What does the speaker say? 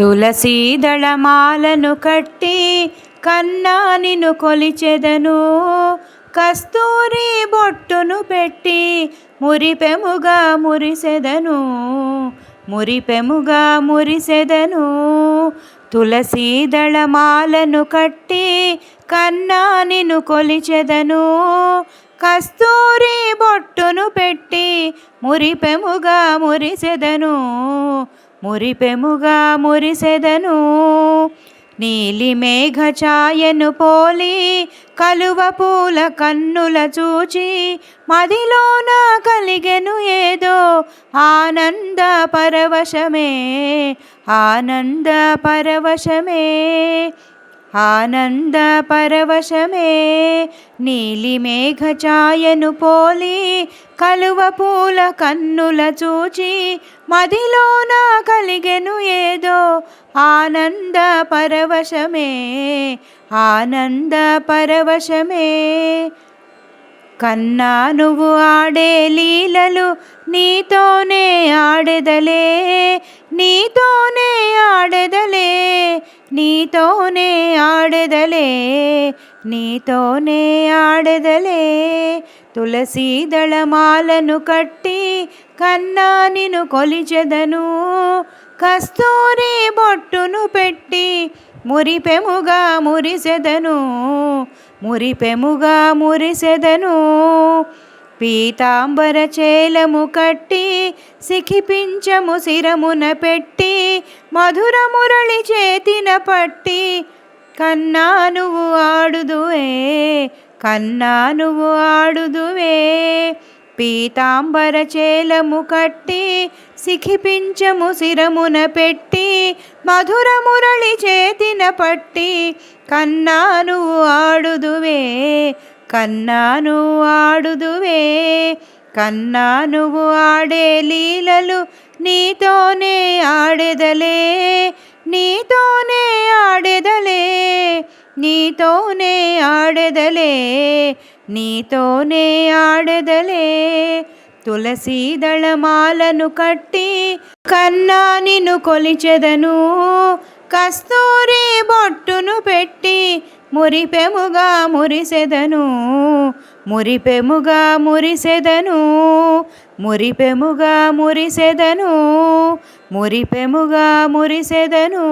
తులసీదళమాలను కట్టి కన్నా నిన్ను కొలిచెదను, కస్తూరి బొట్టును పెట్టి మురిపెముగా మురిసెదను, మురిపెముగా మురిసెదను. తులసీదళమాలను కట్టి కన్నా నిన్ను కొలిచెదను, కస్తూరి బొట్టును పెట్టి మురిపెముగా మురిసెదను, మురిపెముగా మురిసెదను. నీలి మేఘ ఛాయను పోలి కలువ పూల కన్నుల చూచి మదిలోన కలిగెను ఏదో ఆనంద పరవశమే, ఆనంద పరవశమే, ఆనంద పరవశమే. నీలి మేఘ ఛాయను పోలి కలువ పూల కన్నుల చూచి మదిలోన కలిగెను ఏదో ఆనంద పరవశమే, ఆనంద పరవశమే. కన్నా నువ్వు ఆడే లీలలు నీతోనే ఆడెదలే, నీతోనే ఆడెదలే, నీతోనే ఆడెదలే, నీతోనే ఆడెదలే. తులసీదళమాలను కట్టి కన్నా నిన్ను కొలిచెదను, కస్తూరి బొట్టును పెట్టి మురిపెముగా మురిసెదను, మురిపెముగా మురిసెదను. పీతాంబర చేలము కట్టి సిఖిపించము శిరమున పెట్టి మధుర మురళి చేతిన పట్టి కన్నా నువ్వు ఆడుదువే, కన్నా నువ్వు ఆడుదువే. పీతాంబర చేలము కట్టి సిఖిపించము శిరమున పెట్టి మధుర మురళి చేతిన పట్టి కన్నా నువ్వు ఆడుదువే, కన్నా నువ్వు ఆడుదువే. కన్నా నువ్వు ఆడే లీలలు నీతోనే ఆడెదలే, నీతోనే ఆడెదలే, నీతోనే ఆడెదలే, నీతోనే ఆడెదలే. తులసీదళమాలను కట్టి కన్నా నిన్ను కొలిచెదను, కస్తూరి బొట్టును పెట్టి మురిపెముగా మురిసెదను, మురిపెముగా మురిసెదను, మురిపెముగా మురిసెదను, మురిపెముగా మురిసెదను.